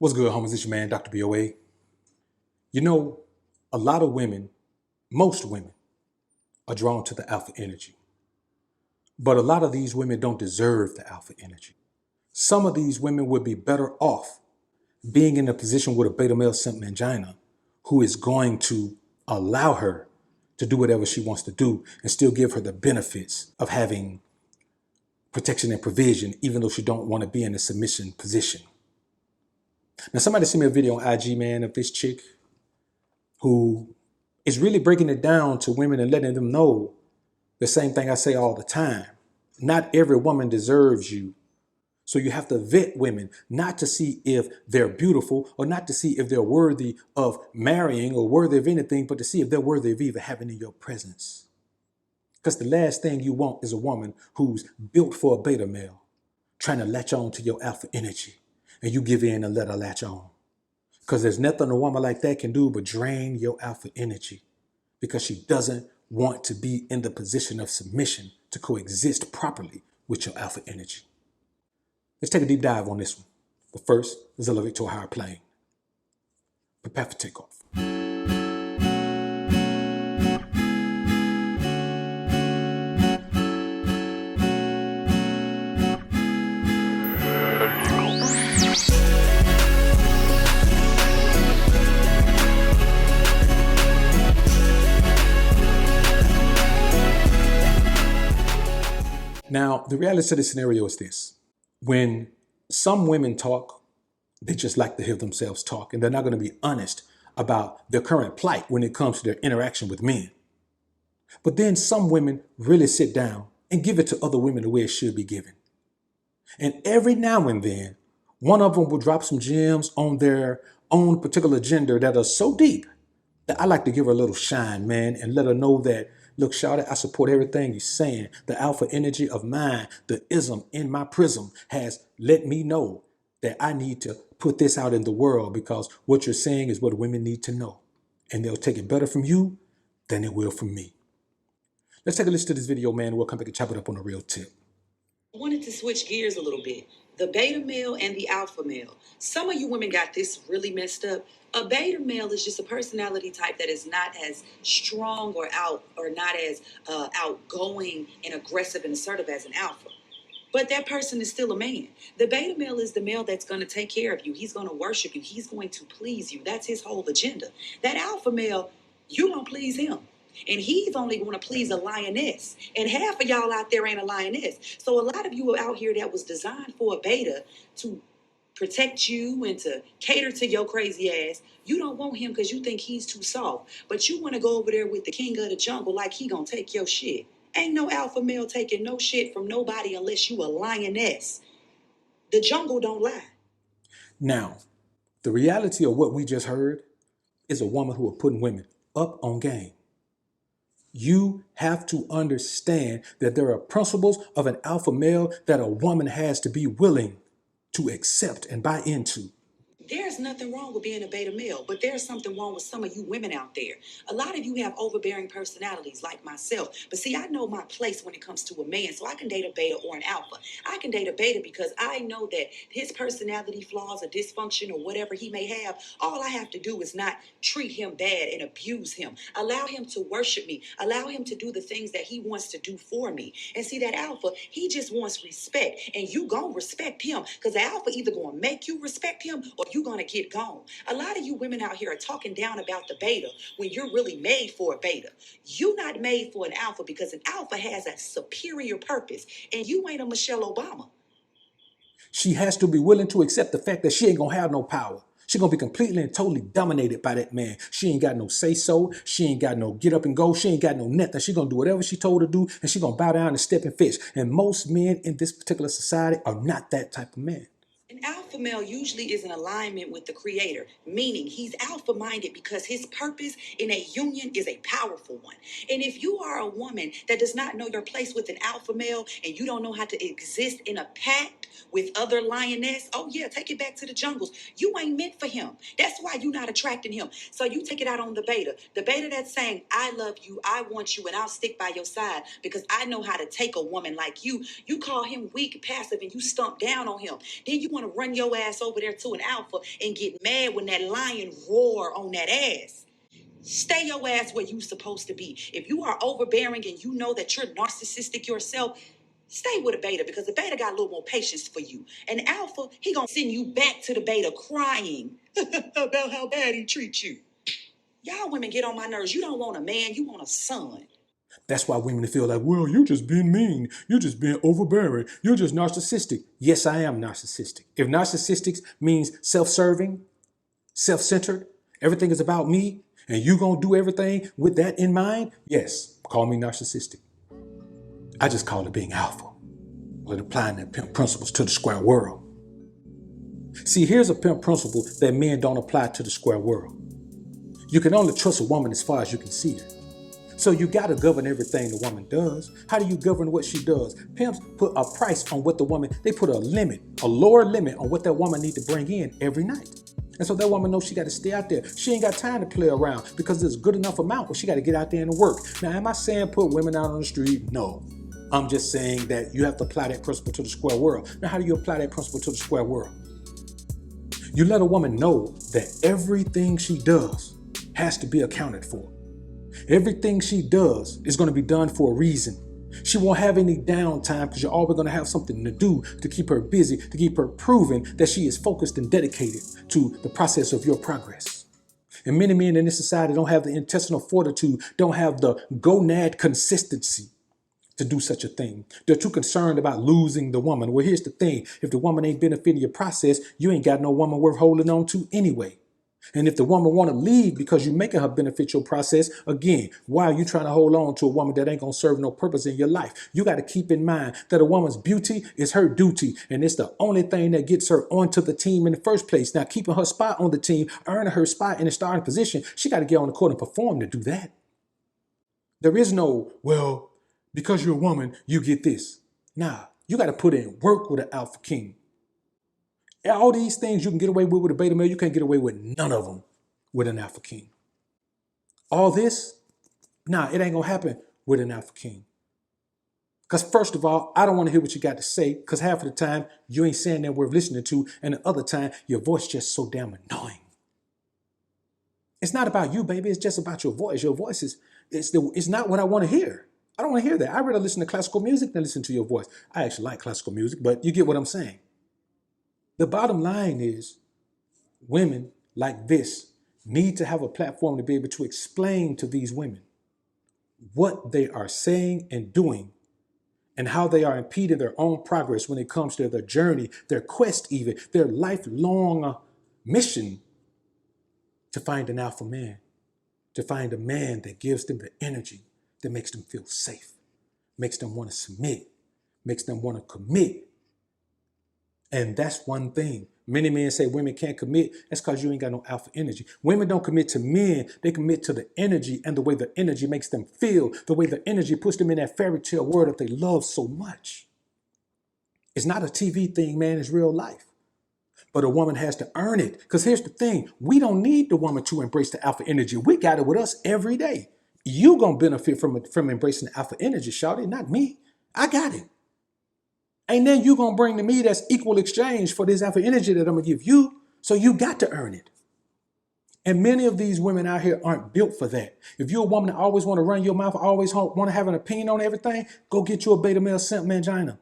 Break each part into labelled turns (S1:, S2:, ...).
S1: What's good, homies? It's your man, Dr. BOA. You know, a lot of women, most women, are drawn to the alpha energy. But a lot of these women don't deserve the alpha energy. Some of these women would be better off being in a position with a beta male simp mangina who is going to allow her to do whatever she wants to do and still give her the benefits of having protection and provision, even though she don't want to be in a submission position. Now, somebody sent me a video on IG, man, of this chick who is really breaking it down to women and letting them know the same thing I say all the time. Not every woman deserves you. So you have to vet women, not to see if they're beautiful or not to see if they're worthy of marrying or worthy of anything, but to see if they're worthy of even having in your presence. Because the last thing you want is a woman who's built for a beta male, trying to latch on to your alpha energy, and you give in and let her latch on. Because there's nothing a woman like that can do but drain your alpha energy, because she doesn't want to be in the position of submission to coexist properly with your alpha energy. Let's take a deep dive on this one. But first, let's elevate to a higher plane. Prepare for takeoff. Now, the reality of the scenario is this. When some women talk, they just like to hear themselves talk, and they're not going to be honest about their current plight when it comes to their interaction with men. But then some women really sit down and give it to other women the way it should be given. And every now and then, one of them will drop some gems on their own particular gender that are so deep that I like to give her a little shine, man, and let her know that, look, shawty, I support everything you're saying. The alpha energy of mine, the ism in my prism has let me know that I need to put this out in the world, because what you're saying is what women need to know. And they'll take it better from you than it will from me. Let's take a listen to this video, man. We'll come back and chop it up on a real tip.
S2: I wanted to switch gears a little bit. The beta male and the alpha male. Some of you women got this really messed up. A beta male is just a personality type that is not as strong or not as outgoing and aggressive and assertive as an alpha. But that person is still a man. The beta male is the male that's going to take care of you. He's going to worship you. He's going to please you. That's his whole agenda. That alpha male, you don't please him. And he's only going to please a lioness. And half of y'all out there ain't a lioness. So a lot of you are out here that was designed for a beta to protect you and to cater to your crazy ass. You don't want him because you think he's too soft. But you want to go over there with the king of the jungle like he gonna take your shit. Ain't no alpha male taking no shit from nobody unless you a lioness. The jungle don't lie.
S1: Now, the reality of what we just heard is a woman who are putting women up on game. You have to understand that there are principles of an alpha male that a woman has to be willing to accept and buy into.
S2: There's nothing wrong with being a beta male, but there's something wrong with some of you women out there. A lot of you have overbearing personalities like myself. But see, I know my place when it comes to a man, so I can date a beta or an alpha. I can date a beta because I know that his personality flaws or dysfunction or whatever he may have, all I have to do is not treat him bad and abuse him. Allow him to worship me. Allow him to do the things that he wants to do for me. And see, that alpha, he just wants respect. And you gonna respect him, because the alpha either gonna make you respect him or you're going to get gone. A lot of you women out here are talking down about the beta when you're really made for a beta. You're not made for an alpha, because an alpha has a superior purpose, and you ain't a Michelle Obama.
S1: She has to be willing to accept the fact that she ain't going to have no power. She's going to be completely and totally dominated by that man. She ain't got no say-so. She ain't got no get up and go. She ain't got no nothing. She's going to do whatever she told her to do, and she's going to bow down and step and fetch. And most men in this particular society are not that type of man.
S2: An alpha male usually is in alignment with the creator, meaning he's alpha-minded because his purpose in a union is a powerful one. And if you are a woman that does not know your place with an alpha male and you don't know how to exist in a pack with other lioness, oh yeah, take it back to the jungles. You ain't meant for him. That's why you're not attracting him. So you take it out on the beta. The beta that's saying, I love you, I want you, and I'll stick by your side because I know how to take a woman like you. You call him weak, passive, and you stomp down on him. Then you want to run your ass over there to an alpha and get mad when that lion roar on that ass. Stay your ass where you supposed to be. If you are overbearing and you know that you're narcissistic yourself, stay with a beta, because the beta got a little more patience for you. And alpha, he gonna send you back to the beta crying about how bad he treats you. Y'all women get on my nerves. You don't want a man, you want a son.
S1: That's why women feel like, well, you're just being mean. You're just being overbearing. You're just narcissistic. Yes, I am narcissistic. If narcissistic means self-serving, self-centered, everything is about me, and you gonna do everything with that in mind, yes, call me narcissistic. I just call it being alpha, or applying the pimp principles to the square world. See, here's a pimp principle that men don't apply to the square world. You can only trust a woman as far as you can see her. So you gotta govern everything the woman does. How do you govern what she does? Pimps put a price on what the woman, they put a limit, a lower limit on what that woman need to bring in every night. And so that woman knows she got to stay out there. She ain't got time to play around because there's a good enough amount where she got to get out there and work. Now, am I saying put women out on the street? No. I'm just saying that you have to apply that principle to the square world. Now, how do you apply that principle to the square world? You let a woman know that everything she does has to be accounted for. Everything she does is going to be done for a reason. She won't have any downtime because you're always going to have something to do to keep her busy, to keep her proving that she is focused and dedicated to the process of your progress. And many men in this society don't have the intestinal fortitude, don't have the gonad consistency to do such a thing. They're too concerned about losing the woman. Well, here's the thing. If the woman ain't benefiting your process, you ain't got no woman worth holding on to anyway. And if the woman want to leave because you're making her benefit your process, again, why are you trying to hold on to a woman that ain't going to serve no purpose in your life? You got to keep in mind that a woman's beauty is her duty, and it's the only thing that gets her onto the team in the first place. Now, keeping her spot on the team, earning her spot in the starting position, she got to get on the court and perform to do that. There is no, well, because you're a woman, you get this. Nah, you got to put in work with an alpha king. All these things you can get away with a beta male, you can't get away with none of them with an alpha king. All this, nah, it ain't gonna happen with an alpha king. Because first of all, I don't want to hear what you got to say, because half of the time you ain't saying that worth listening to, and the other time your voice just so damn annoying. It's not about you, baby. It's just about your voice. Your voice is it's not what I want to hear. I don't want to hear that. I'd rather listen to classical music than listen to your voice. I actually like classical music, but you get what I'm saying. The bottom line is women like this need to have a platform to be able to explain to these women what they are saying and doing and how they are impeding their own progress when it comes to their journey, their quest even, their lifelong mission to find an alpha man, to find a man that gives them the energy that makes them feel safe, makes them want to submit, makes them want to commit. And that's one thing. Many men say women can't commit. That's because you ain't got no alpha energy. Women don't commit to men. They commit to the energy and the way the energy makes them feel, the way the energy puts them in that fairy tale world that they love so much. It's not a TV thing, man. It's real life. But a woman has to earn it. Because here's the thing. We don't need the woman to embrace the alpha energy. We got it with us every day. You going to benefit from embracing the alpha energy, shawty, not me. I got it. And then you gonna bring to me that's equal exchange for this alpha energy that I'm gonna give you. So you got to earn it. And many of these women out here aren't built for that. If you're a woman that always want to run your mouth, always want to have an opinion on everything, go get you a beta male simp mangina.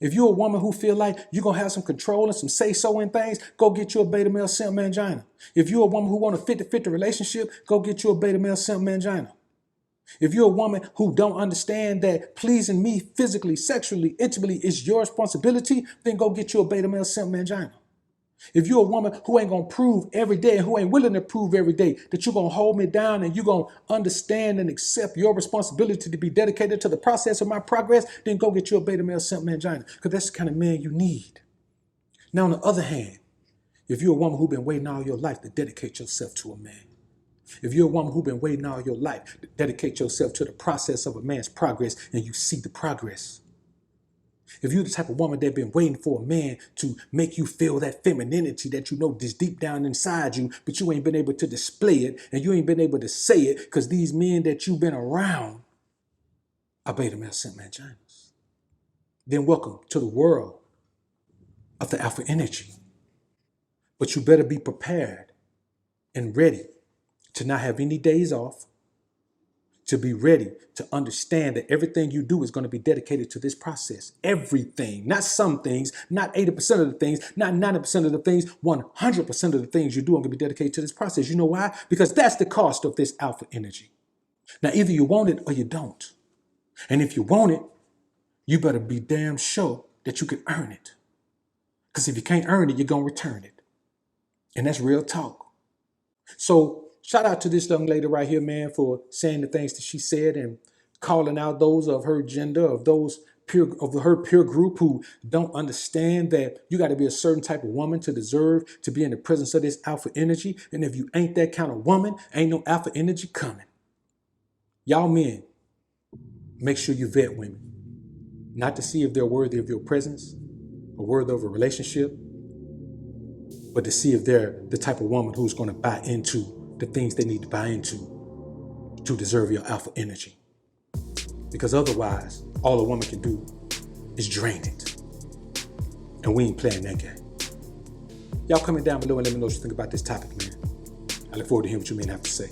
S1: If you're a woman who feel like you're gonna have some control and some say-so in things, go get you a beta male simp mangina. If you're a woman who want a 50-50 relationship, go get you a beta male simp mangina. If you're a woman who don't understand that pleasing me physically, sexually, intimately is your responsibility, then go get you a beta male simp mangina. If you're a woman who ain't going to prove every day and who ain't willing to prove every day that you're going to hold me down and you're going to understand and accept your responsibility to be dedicated to the process of my progress, then go get you a beta male simp mangina, because that's the kind of man you need. Now, on the other hand, if you're a woman who's been waiting all your life to dedicate yourself to a man, if you're a woman who's been waiting all your life to dedicate yourself to the process of a man's progress and you see the progress, if you're the type of woman that's been waiting for a man to make you feel that femininity that you know is deep down inside you, but you ain't been able to display it and you ain't been able to say it because these men that you've been around are beta male simp manginas, then welcome to the world of the alpha energy. But you better be prepared and ready to not have any days off, to be ready to understand that everything you do is going to be dedicated to this process. Everything, not some things, not 80% of the things, not 90% of the things, 100% of the things you do are going to be dedicated to this process. You know why? Because that's the cost of this alpha energy. Now, either you want it or you don't. And if you want it, you better be damn sure that you can earn it. Because if you can't earn it, you're going to return it. And that's real talk. So shout out to this young lady right here, man, for saying the things that she said and calling out those of her gender, of her peer group who don't understand that you got to be a certain type of woman to deserve to be in the presence of this alpha energy. And if you ain't that kind of woman, ain't no alpha energy coming. Y'all men, make sure you vet women. Not to see if they're worthy of your presence or worthy of a relationship, but to see if they're the type of woman who's going to buy into the things they need to buy into to deserve your alpha energy. Because otherwise, all a woman can do is drain it. And we ain't playing that game. Y'all comment down below and let me know what you think about this topic, man. I look forward to hearing what you men have to say.